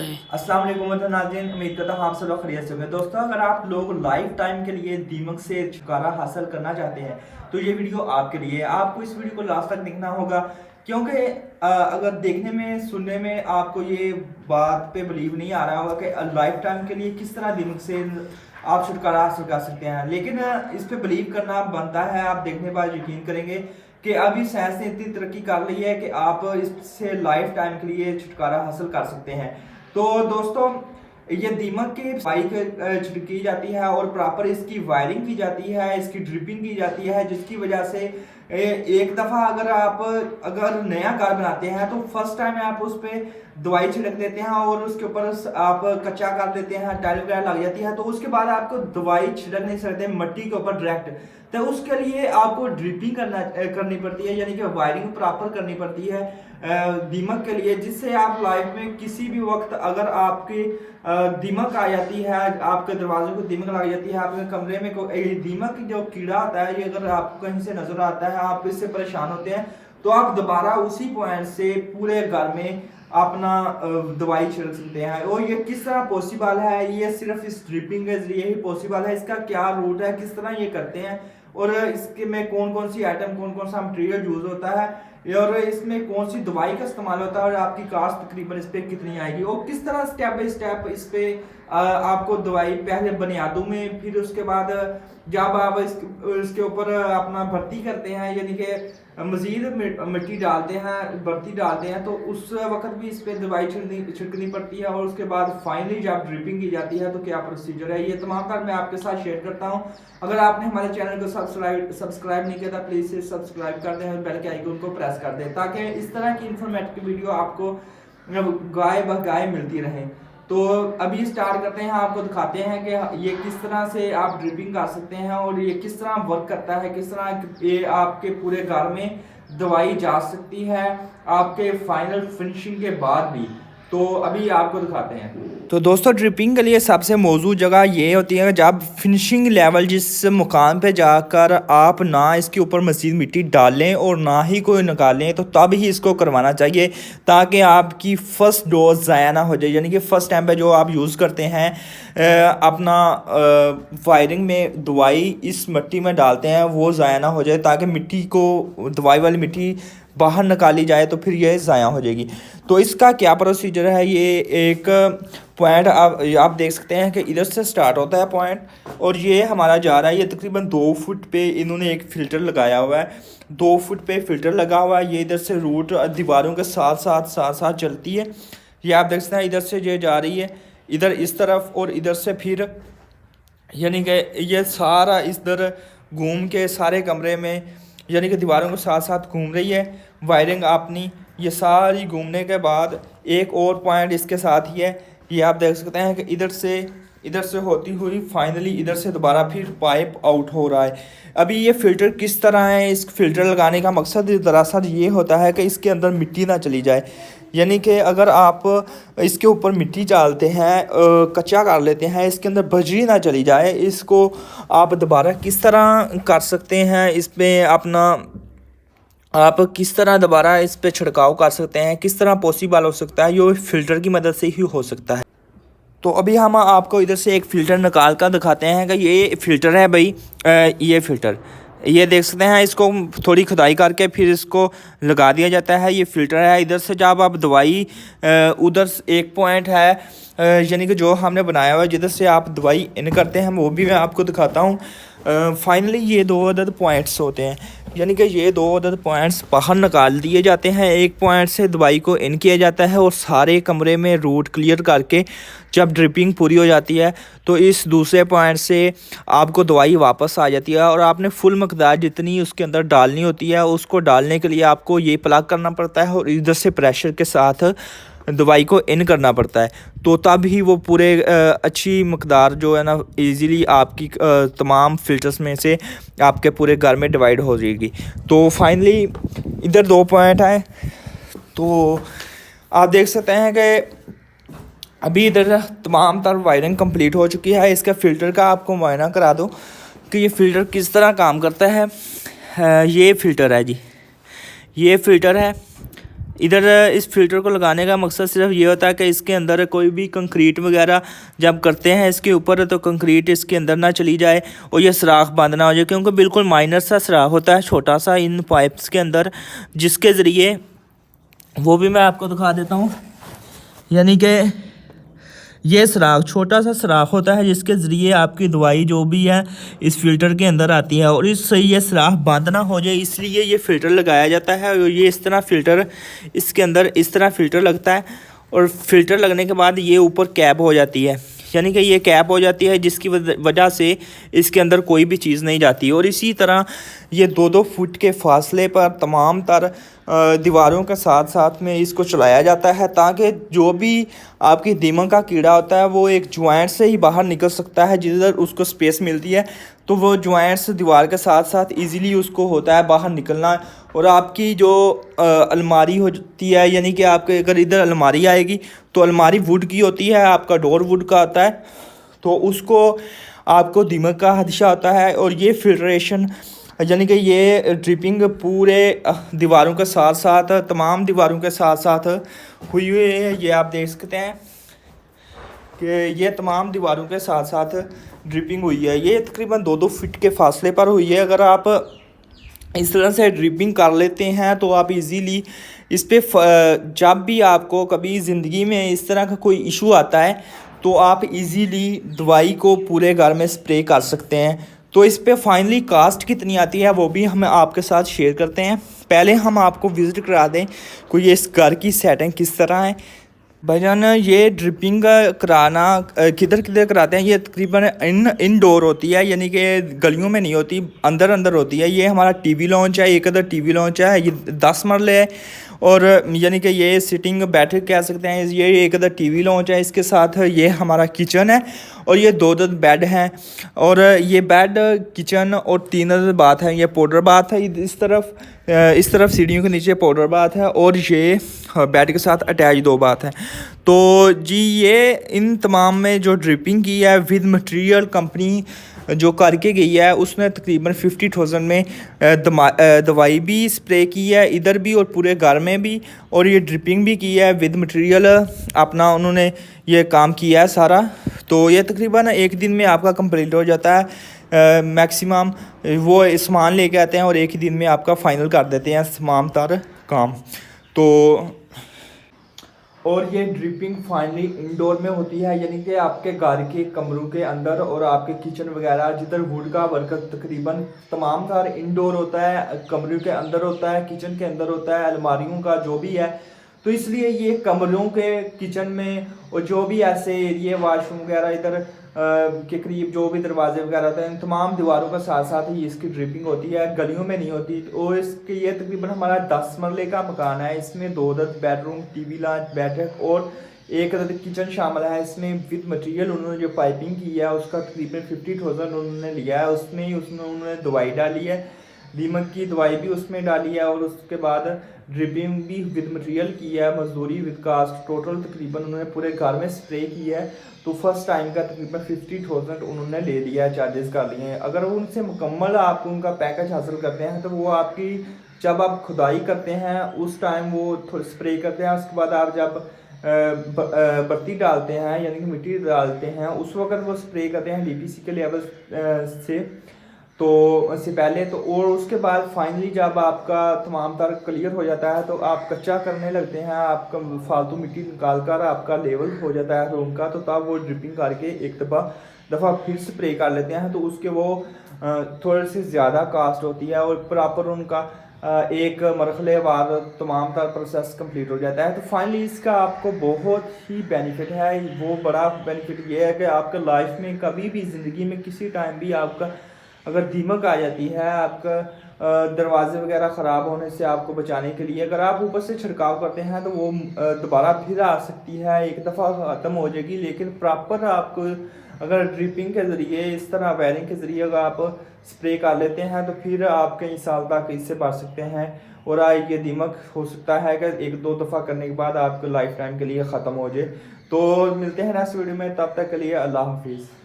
अस्सलाम वालेकुम नाज़रीन, उम्मीद करता हूँ आप सब लोग खैरियत से होंगे। दोस्तों, अगर आप लोग लाइफ टाइम के लिए दीमक से छुटकारा हासिल करना चाहते हैं तो ये वीडियो आपके लिए है। आपको इस वीडियो को लास्ट तक देखना होगा, क्योंकि अगर देखने में सुनने में आपको ये बात पे बिलीव नहीं आ रहा होगा कि लाइफ टाइम के लिए किस तरह दीमक से आप छुटकारा हासिल कर सकते हैं, लेकिन इस पे बिलीव करना बनता है। आप देखने के बाद यकीन करेंगे कि अभी साइंस ने इतनी तरक्की कर ली है कि आप इससे लाइफ टाइम के लिए छुटकारा हासिल कर सकते हैं। तो दोस्तों, ये दीमक की बाइक छिड़की जाती है और प्रॉपर इसकी वायरिंग की जाती है, इसकी ड्रिपिंग की जाती है, जिसकी वजह से एक दफ़ा अगर नया कार बनाते हैं तो फर्स्ट टाइम आप उस पर दवाई छिड़क देते हैं और उसके ऊपर आप कच्चा कर देते हैं, टाइल वगैरह लग जाती है, तो उसके बाद आपको दवाई छिड़क नहीं सकते मट्टी के ऊपर डायरेक्ट। तो उसके लिए आपको ड्रिपिंग करनी पड़ती है, यानी कि वायरिंग प्रॉपर करनी पड़ती है दीमक के लिए, जिससे आप लाइफ में किसी भी वक्त अगर आपकी दीमक आ जाती है, आपके दरवाजे को दीमक लग जाती है, आपके कमरे में दीमक जो कीड़ा आता है, ये अगर आपको कहीं से नजर आता है, आप इससे परेशान होते हैं, तो आप दोबारा उसी पॉइंट से पूरे घर में अपना दवाई छिड़क सकते हैं। और ये किस तरह पॉसिबल है, ये सिर्फ इस ड्रिपिंग के जरिए ही पॉसिबल है। इसका क्या रूट है, किस तरह ये करते हैं, और इसके में कौन कौन सी आइटम, कौन कौन सा मटेरियल यूज होता है, और इसमें कौन सी दवाई का इस्तेमाल होता है, और आपकी कास्ट तकरीबन इस पे कितनी आएगी, और किस तरह स्टेप बाय स्टेप इस पे आपको दवाई पहले बुनियादों में, फिर उसके बाद जब आप इसके ऊपर अपना भर्ती करते हैं, यानी कि मजीद मिट्टी डालते हैं, भर्ती डालते हैं, तो उस वक्त भी इस पे दवाई छिड़कनी पड़ती है। और उसके बाद फाइनली जब ड्रिपिंग की जाती है तो क्या प्रोसीजर है, ये तमाम बात मैं आपके साथ शेयर करता हूँ। अगर आपने हमारे चैनल को सब्सक्राइब नहीं किया था, प्लीज़ से सब्सक्राइब कर दें और बेल के आइकन को प्रेस कर दें, ताकि इस तरह की इंफॉर्मेटिव वीडियो आपको गाय ब गाय मिलती रहे। तो अभी स्टार्ट करते हैं, आपको दिखाते हैं कि ये किस तरह से आप ड्रिपिंग कर सकते हैं और ये किस तरह वर्क करता है, किस तरह ये आपके पूरे घर में दवाई जा सकती है आपके फाइनल फिनिशिंग के बाद भी। तो अभी आपको दिखाते हैं। तो दोस्तों, ड्रिपिंग के लिए सबसे मौजूद जगह ये होती है जब फिनिशिंग लेवल जिस मुकाम पे जाकर आप ना इसके ऊपर मज़ीद मिट्टी डालें और ना ही कोई निकालें, तो तब ही इसको करवाना चाहिए, ताकि आपकी फ़र्स्ट डोज ज़ाया ना हो जाए। यानी कि फ़र्स्ट टाइम पे जो आप यूज़ करते हैं अपना वायरिंग में दवाई इस मिट्टी में डालते हैं, वो ज़ाया ना हो जाए, ताकि मिट्टी को, दवाई वाली मिट्टी बाहर निकाली जाए तो फिर ये ज़ाया हो जाएगी। तो इसका क्या प्रोसीजर है, ये एक पॉइंट आप देख सकते हैं कि इधर से स्टार्ट होता है पॉइंट, और ये हमारा जा रहा है, ये तकरीबन 2 फुट पे इन्होंने एक फ़िल्टर लगाया हुआ है, 2 फुट पे फ़िल्टर लगा हुआ है। ये इधर से रूट दीवारों के साथ साथ चलती है। ये आप देख सकते हैं, इधर से ये जा रही है इधर इस तरफ, और इधर से फिर यानी कि ये सारा इधर घूम के सारे कमरे में, यानी कि दीवारों के साथ साथ घूम रही है वायरिंग अपनी। ये सारी घूमने के बाद एक और पॉइंट इसके साथ ही है, ये आप देख सकते हैं कि इधर से होती हुई फाइनली इधर से दोबारा फिर पाइप आउट हो रहा है। अभी ये फ़िल्टर किस तरह है, इस फिल्टर लगाने का मकसद दरअसल ये होता है कि इसके अंदर मिट्टी ना चली जाए। यानी कि अगर आप इसके ऊपर मिट्टी डालते हैं, कच्चा कर लेते हैं, इसके अंदर बजरी ना चली जाए, इसको आप दोबारा किस तरह कर सकते हैं, इस पर अपना आप किस तरह दोबारा इस पे छिड़काव कर सकते हैं, किस तरह पॉसिबल हो सकता है, ये फ़िल्टर की मदद से ही हो सकता है। तो अभी हम आपको इधर से एक फ़िल्टर निकाल कर दिखाते हैं कि ये फ़िल्टर है भाई, ये फ़िल्टर, ये देख सकते हैं, इसको थोड़ी खुदाई करके फिर इसको लगा दिया जाता है। ये फ़िल्टर है। इधर से जब आप दवाई, उधर एक पॉइंट है यानी कि जो हमने बनाया हुआ है जिधर से आप दवाई इन करते हैं, वो भी मैं आपको दिखाता हूँ। फाइनली ये 2 अदद पॉइंट्स होते हैं, यानी कि ये 2 अदद पॉइंट्स बाहर निकाल दिए जाते हैं। एक पॉइंट से दवाई को इन किया जाता है और सारे कमरे में रूट क्लियर करके जब ड्रिपिंग पूरी हो जाती है तो इस दूसरे पॉइंट से आपको दवाई वापस आ जाती है, और आपने फुल मकदार जितनी उसके अंदर डालनी होती है, उसको डालने के लिए आपको ये प्लग करना पड़ता है और इधर से प्रेशर के साथ दवाई को इन करना पड़ता है, तो तब ही वो पूरे अच्छी मकदार जो है ना इजीली आपकी तमाम फ़िल्टर्स में से आपके पूरे घर में डिवाइड हो जाएगी। तो फाइनली इधर 2 पॉइंट है, तो आप देख सकते हैं कि अभी इधर तमाम तर वायरिंग कंप्लीट हो चुकी है। इसका फ़िल्टर का आपको मुआयना करा दो कि ये फ़िल्टर किस तरह काम करता है। ये फ़िल्टर है जी, ये फ़िल्टर है। इधर इस फिल्टर को लगाने का मकसद सिर्फ ये होता है कि इसके अंदर कोई भी कंक्रीट वगैरह जब करते हैं इसके ऊपर तो कंक्रीट इसके अंदर ना चली जाए और ये सुराख बंद ना हो जाए, क्योंकि बिल्कुल माइनर सा सुराख होता है छोटा सा इन पाइप्स के अंदर, जिसके ज़रिए वो भी मैं आपको दिखा देता हूँ। यानी कि ये सुराख छोटा सा सुराख होता है जिसके ज़रिए आपकी दवाई जो भी है इस फ़िल्टर के अंदर आती है, और इससे ये सुराख बंद ना हो जाए इसलिए ये फ़िल्टर लगाया जाता है। और ये इस तरह फ़िल्टर इसके अंदर इस तरह फ़िल्टर लगता है, और फ़िल्टर लगने के बाद ये ऊपर कैप हो जाती है, यानी कि ये कैप हो जाती है जिसकी वजह से इसके अंदर कोई भी चीज़ नहीं जाती। और इसी तरह ये 2-2 फुट के फासले पर तमाम तर दीवारों के साथ साथ में इसको चलाया जाता है, ताकि जो भी आपकी दीमक का कीड़ा होता है वो एक ज्वाइंट से ही बाहर निकल सकता है। जिधर उसको स्पेस मिलती है तो वो ज्वाइंट्स दीवार के साथ साथ इजीली उसको होता है बाहर निकलना। और आपकी जो अलमारी होती है, यानी कि आपके अगर इधर अलमारी आएगी तो अलमारी वुड की होती है, आपका डोर वुड का आता है, तो उसको आपको दीमक का खदशा होता है। और ये फिल्ट्रेशन यानी कि ये ड्रिपिंग पूरे दीवारों के साथ साथ तमाम दीवारों के साथ साथ हुई हुई है। ये आप देख सकते हैं कि ये तमाम दीवारों के साथ साथ ड्रिपिंग हुई है। ये तकरीबन 2-2 फीट के फासले पर हुई है। अगर आप इस तरह से ड्रिपिंग कर लेते हैं तो आप इजीली इस पे जब भी आपको कभी ज़िंदगी में इस तरह का कोई इशू आता है तो आप इजीली दवाई को पूरे घर में स्प्रे कर सकते हैं। तो इस पे फाइनली कास्ट कितनी आती है वो भी हम आपके साथ शेयर करते हैं। पहले हम आपको विज़िट करा दें कोई ये इस घर की सेटिंग किस तरह है। भाईजान ये ड्रिपिंग कराना किधर किधर कराते हैं, ये तकरीबन इनडोर होती है, यानी कि गलियों में नहीं होती, अंदर अंदर होती है। ये हमारा टीवी लॉन्च है, एक अदर टीवी लॉन्च है, ये 10 मरले है, और यानी कि ये सिटिंग बैठक कह सकते हैं। ये एक अदर टीवी लॉन्च है, इसके साथ ये हमारा किचन है, और ये 2 बेड हैं, और ये बेड किचन और 3 अदर बाथ है। ये पाउडर बाथ है, इस तरफ सीढ़ियों के नीचे पाउडर बाथ है, और ये बेड के साथ अटैच 2 बाथ है। तो जी ये इन तमाम में जो ड्रिपिंग की है विद मटेरियल कंपनी जो करके गई है उसने तकरीबन 50,000 में दवाई भी स्प्रे की है इधर भी और पूरे घर में भी, और ये ड्रिपिंग भी की है विद मटेरियल अपना उन्होंने ये काम किया है सारा। तो ये तकरीबन 1 दिन में आपका कंप्लीट हो जाता है। मैक्सिमम वो सामान लेके आते हैं और 1 ही दिन में आपका फ़ाइनल कर देते हैं तमाम तर काम। तो और ये ड्रिपिंग फाइनली इंडोर में होती है, यानी कि आपके घर के कमरों के अंदर और आपके किचन वगैरह जिधर वुड का वर्क तकरीबन तमाम घर इंडोर होता है, कमरों के अंदर होता है, किचन के अंदर होता है, अलमारियों का जो भी है। तो इसलिए ये कमरों के किचन में और जो भी ऐसे एरिए वाशरूम वगैरह इधर के करीब जो भी दरवाजे वगैरह होते हैं इन तमाम दीवारों का साथ साथ ही इसकी ड्रिपिंग होती है, गलियों में नहीं होती। और इसके ये तकरीबन हमारा 10 मरले का मकान है, इसमें 2 बेडरूम, टीवी लॉन्च, बैठक और 1 किचन शामिल है। इसमें विद मटेरियल उन्होंने जो पाइपिंग की है उसका तकरीबन 50,000 उन्होंने लिया है। उसमें ही उन्होंने दवाई डाली है, दीमक की दवाई भी उसमें डाली है, और उसके बाद ड्रिपिंग भी विद मटेरियल की है, मजदूरी विद कास्ट टोटल तकरीबन उन्होंने पूरे घर में स्प्रे की है। तो फर्स्ट टाइम का तकरीबन 50,000 उन्होंने ले लिया है, चार्जेस कर लिए हैं। अगर वो उनसे मुकम्मल आप उनका पैकेज हासिल करते हैं तो वो आपकी जब आप खुदाई करते हैं उस टाइम वो स्प्रे करते हैं, उसके बाद आप जब बत्ती डालते हैं यानी कि मिट्टी डालते हैं उस वक्त वो स्प्रे करते हैं DPC के लेवल से, तो इससे पहले तो। और उसके बाद फाइनली जब आपका तमाम तार क्लियर हो जाता है तो आप कच्चा करने लगते हैं, आपका फालतू मिट्टी निकाल कर आपका लेवल हो जाता है रूम का, तो तब वो ड्रिपिंग करके एक दफ़ा फिर स्प्रे कर लेते हैं। तो उसके वो थोड़ी सी ज़्यादा कास्ट होती है और प्रॉपर उनका एक मरहले वार तमाम तार प्रोसेस कंप्लीट हो जाता है। तो फाइनली इसका आपको बहुत ही बेनिफिट है। वो बड़ा बेनिफिट ये है कि आपका लाइफ में कभी भी ज़िंदगी में किसी टाइम भी आपका अगर दीमक आ जाती है, आपका दरवाजे वगैरह ख़राब होने से आपको बचाने के लिए अगर आप ऊपर से छिड़काव करते हैं तो वो दोबारा फिर आ सकती है, एक दफ़ा ख़त्म हो जाएगी। लेकिन प्रॉपर आपको अगर ड्रिपिंग के ज़रिए इस तरह वायरिंग के ज़रिए अगर आप स्प्रे कर लेते हैं तो फिर आप कई साल तक इससे बच सकते हैं। और ये दीमक हो सकता है कि 1-2 दफ़ा करने के बाद आपके लाइफ टाइम के लिए ख़त्म हो जाए। तो मिलते हैं नेक्स्ट वीडियो में, तब तक के लिए अल्लाह हाफिज़।